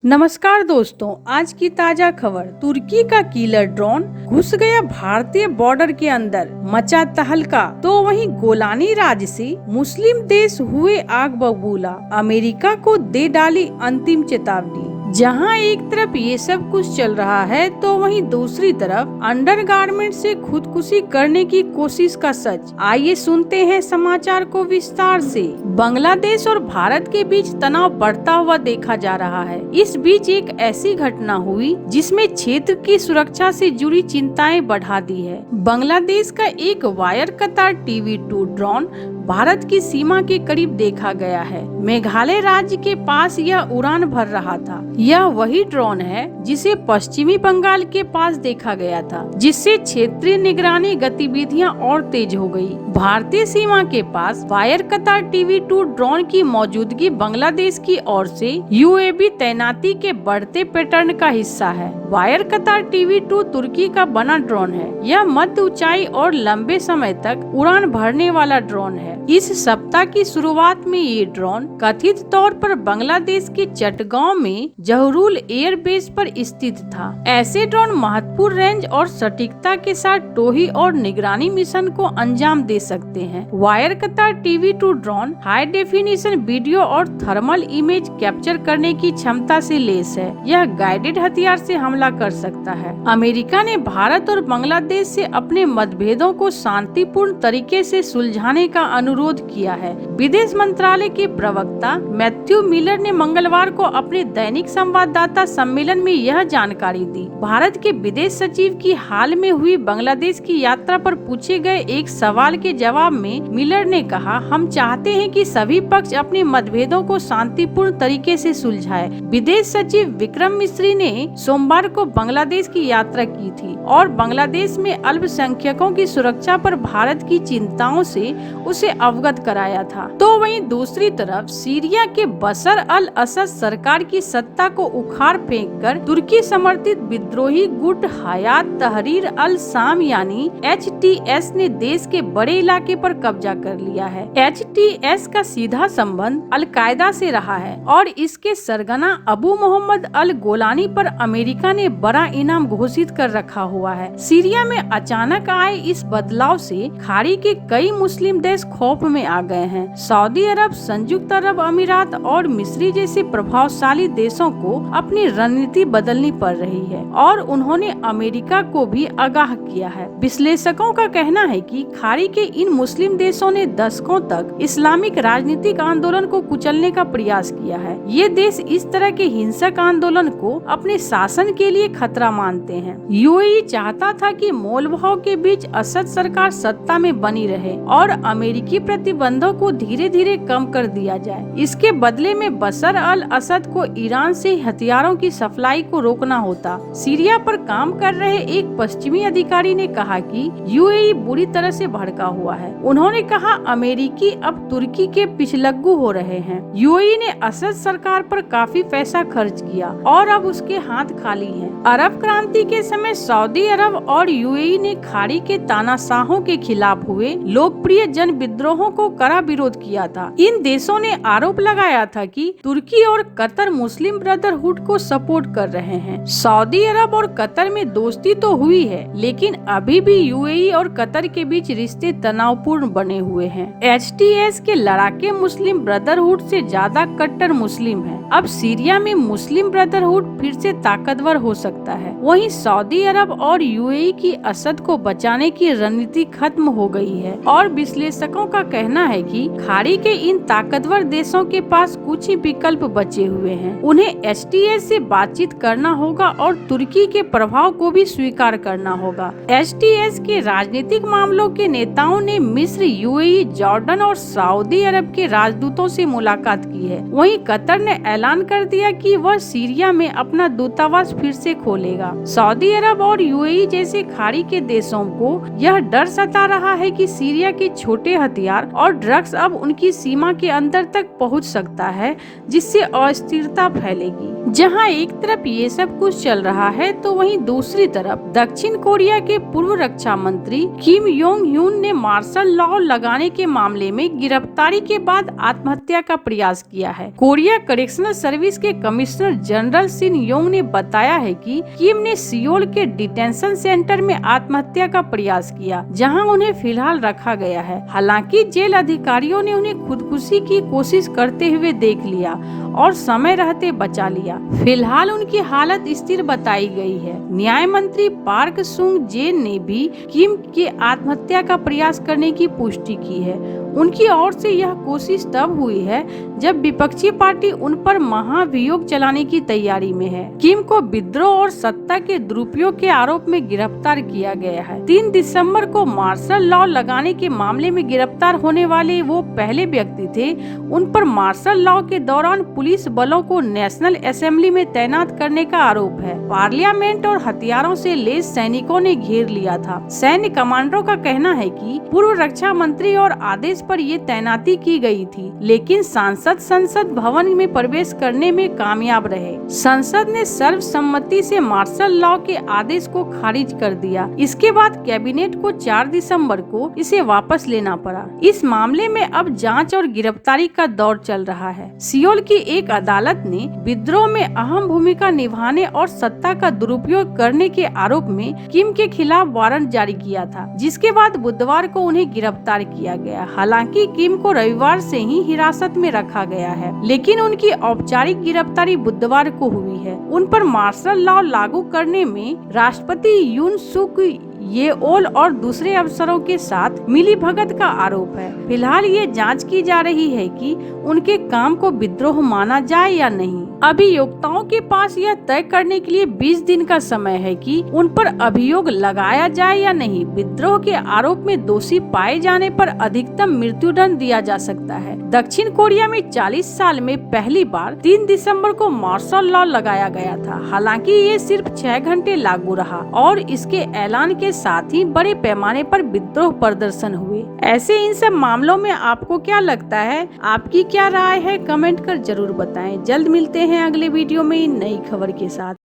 नमस्कार दोस्तों, आज की ताजा खबर। तुर्की का किलर ड्रोन घुस गया भारतीय बॉर्डर के अंदर, मचा तहलका। तो वहीं गोलानी राज्य से मुस्लिम देश हुए आग बबूला, अमेरिका को दे डाली अंतिम चेतावनी। जहां एक तरफ ये सब कुछ चल रहा है तो वहीं दूसरी तरफ अंडरगारमेंट से खुदकुशी करने की कोशिश का सच। आइए सुनते हैं समाचार को विस्तार से। बांग्लादेश और भारत के बीच तनाव बढ़ता हुआ देखा जा रहा है। इस बीच एक ऐसी घटना हुई जिसमें क्षेत्र की सुरक्षा से जुड़ी चिंताएं बढ़ा दी है। बांग्लादेश का एक वायर कतार TB2 ड्रोन भारत की सीमा के करीब देखा गया है। मेघालय राज्य के पास यह उड़ान भर रहा था। यह वही ड्रोन है जिसे पश्चिमी बंगाल के पास देखा गया था, जिससे क्षेत्रीय निगरानी गतिविधियां और तेज हो गई। भारतीय सीमा के पास वायर कतार TB2 ड्रोन की मौजूदगी बांग्लादेश की ओर से UAV तैनाती के बढ़ते पैटर्न का हिस्सा है। वायर कतार TB2 तुर्की का बना ड्रोन है। यह मध्य ऊंचाई और लंबे समय तक उड़ान भरने वाला ड्रोन है। इस सप्ताह की शुरुआत में ये ड्रोन कथित तौर पर बांग्लादेश के चटगांव में जहरुल एयर बेस पर स्थित था। ऐसे ड्रोन महत्वपूर्ण रेंज और सटीकता के साथ टोही और निगरानी मिशन को अंजाम दे सकते हैं। वायर कतार TB2 drone high definition video और थर्मल इमेज कैप्चर करने की क्षमता से लैस है। यह गाइडेड हथियार से हमला कर सकता है। अमेरिका ने भारत और बांग्लादेश से अपने मतभेदों को शांतिपूर्ण तरीके से सुलझाने का अनुरोध किया है। विदेश मंत्रालय के प्रवक्ता मैथ्यू मिलर ने मंगलवार को अपने दैनिक संवाददाता सम्मेलन में यह जानकारी दी। भारत के विदेश सचिव की हाल में हुई बांग्लादेश की यात्रा पर पूछे गए एक सवाल के जवाब में मिलर ने कहा, हम चाहते हैं कि सभी पक्ष अपने मतभेदों को शांतिपूर्ण तरीके से सुलझाए। विदेश सचिव विक्रम मिस्री ने सोमवार को बांग्लादेश की यात्रा की थी और बांग्लादेश में अल्पसंख्यकों की सुरक्षा पर भारत की चिंताओं से उसे अवगत कराया था। तो वहीं दूसरी तरफ सीरिया के बशर अल असद सरकार की सत्ता को उखाड़ फेंककर तुर्की समर्थित विद्रोही गुट हयात तहरीर अल शाम यानी HTS ने देश के बड़े इलाके पर कब्जा कर लिया है। HTS का सीधा संबंध अल कायदा से रहा है और इसके सरगना अबू मोहम्मद अल गोलानी पर अमेरिका ने बड़ा इनाम घोषित कर रखा हुआ है। सीरिया में अचानक आए इस बदलाव से खाड़ी के कई मुस्लिम देश खौफ में आ गए हैं। सऊदी अरब, संयुक्त अरब अमीरात और मिस्र जैसे प्रभावशाली देशों को अपनी रणनीति बदलनी पड़ रही है और उन्होंने अमेरिका को भी आगाह किया है। विश्लेषकों का कहना है कि खाड़ी के इन मुस्लिम देशों ने दशकों तक इस्लामिक राजनीतिक आंदोलन को कुचलने का प्रयास किया है। ये देश इस तरह के हिंसक आंदोलन को अपने शासन के लिए खतरा मानते हैं। UAE चाहता था कि मोलभाव के बीच असद सरकार सत्ता में बनी रहे और अमेरिकी प्रतिबंधों को धीरे धीरे कम कर दिया जाए। इसके बदले में बशर अल असद को ईरान से हथियारों की सप्लाई को रोकना होता। सीरिया पर काम कर रहे एक पश्चिमी अधिकारी ने कहा कि UAE बुरी तरह से भड़का हुआ है। उन्होंने कहा, अमेरिकी अब तुर्की के पिछलग्गू हो रहे हैं। UAE ने असद सरकार पर काफी पैसा खर्च किया और अब उसके हाथ खाली हैं। अरब क्रांति के समय सऊदी अरब और UAE ने खाड़ी के तानाशाहों के खिलाफ हुए लोकप्रिय जन विद्रोहों को कड़ा विरोध किया था। इन देशों ने आरोप लगाया था कि तुर्की और कतर मुस्लिम ब्रदरहुड को सपोर्ट कर रहे हैं। सऊदी अरब और कतर में दोस्ती तो हुई है, लेकिन अभी भी UAE और कतर के बीच रिश्ते तनावपूर्ण बने हुए हैं। HTS के लड़ाके मुस्लिम ब्रदरहुड से ज्यादा कट्टर मुस्लिम हैं। अब सीरिया में मुस्लिम ब्रदरहुड फिर से ताकतवर हो सकता है। वहीं सऊदी अरब और UAE की असद को बचाने की रणनीति खत्म हो गई है और विश्लेषकों का कहना है कि खाड़ी के इन ताकतवर देशों के पास कुछ ही विकल्प बचे हुए हैं। उन्हें HTS से बातचीत करना होगा और तुर्की के प्रभाव को भी स्वीकार करना होगा। HTS के राजनीतिक मामलों के नेताओं ने मिस्र, UAE, जॉर्डन और सऊदी अरब के राजदूतों से मुलाकात की है। वहीं कतर ने ऐलान कर दिया कि वह सीरिया में अपना दूतावास फिर से खोलेगा। सऊदी अरब और UAE जैसे खाड़ी के देशों को यह डर सता रहा है कि सीरिया के छोटे हथियार और ड्रग्स अब उनकी सीमा के अंदर तक पहुंच सकता है, जिससे अस्थिरता फैलेगी। जहां एक तरफ ये सब कुछ चल रहा है तो वहीं दूसरी तरफ दक्षिण कोरिया के पूर्व रक्षा मंत्री किम योंग ह्यून ने मार्शल लॉ लगाने के मामले में गिरफ्तारी के बाद आत्महत्या का प्रयास किया है। कोरिया करेक्शनल सर्विस के कमिश्नर जनरल सिन योंग ने बताया है कि किम ने सियोल के डिटेंशन सेंटर में आत्महत्या का प्रयास किया, जहां उन्हें फिलहाल रखा गया है। हालांकि जेल अधिकारियों ने उन्हें खुदकुशी की कोशिश करते हुए देख लिया और समय रहते बचा लिया। फिलहाल उनकी हालत स्थिर बताई गई है। न्याय मंत्री पार्क सुंग जेन ने भी किम के आत्महत्या का प्रयास करने की पुष्टि की है। उनकी ओर से यह कोशिश तब हुई है जब विपक्षी पार्टी उन पर महाभियोग चलाने की तैयारी में है। किम को विद्रोह और सत्ता के दुरुपयोग के आरोप में गिरफ्तार किया गया है। 3 दिसंबर को मार्शल लॉ लगाने के मामले में गिरफ्तार होने वाले वो पहले व्यक्ति थे। उन पर मार्शल लॉ के दौरान पुलिस बलों को नेशनल असेंबली में तैनात करने का आरोप है। पार्लियामेंट और हथियारों से लैस सैनिकों ने घेर लिया था। सैन्य कमांडरों का कहना है कि पूर्व रक्षा मंत्री और आदेश पर ये तैनाती की गई थी, लेकिन सांसद संसद भवन में प्रवेश करने में कामयाब रहे। संसद ने सर्वसम्मति से मार्शल लॉ के आदेश को खारिज कर दिया। इसके बाद कैबिनेट को 4 दिसंबर को इसे वापस लेना पड़ा। इस मामले में अब जांच और गिरफ्तारी का दौर चल रहा है। सियोल की एक अदालत ने विद्रोह में अहम भूमिका निभाने और सत्ता का दुरुपयोग करने के आरोप में किम के खिलाफ वारंट जारी किया था, जिसके बाद बुधवार को उन्हें गिरफ्तार किया गया। हालांकि किम को रविवार से ही हिरासत में रखा गया है, लेकिन उनकी औपचारिक गिरफ्तारी बुधवार को हुई है। उन पर मार्शल लॉ लागू करने में राष्ट्रपति यून सुक येओल और दूसरे अफसरों के साथ मिलीभगत का आरोप है। फिलहाल ये जांच की जा रही है कि उनके काम को विद्रोह माना जाए या नहीं। अभियोक्ताओं के पास यह तय करने के लिए 20 दिन का समय है कि उन पर अभियोग लगाया जाए या नहीं। विद्रोह के आरोप में दोषी पाए जाने पर अधिकतम मृत्युदंड दिया जा सकता है। दक्षिण कोरिया में 40 साल में पहली बार 3 दिसंबर को मार्शल लॉ लगाया गया था। हालांकि ये सिर्फ 6 घंटे लागू रहा और इसके ऐलान के साथ ही बड़े पैमाने पर विद्रोह प्रदर्शन हुए। ऐसे इन सब मामलों में आपको क्या लगता है? आपकी क्या राय है? कमेंट कर जरूर बताएं। जल्द मिलते हैं अगले वीडियो में नई खबर के साथ।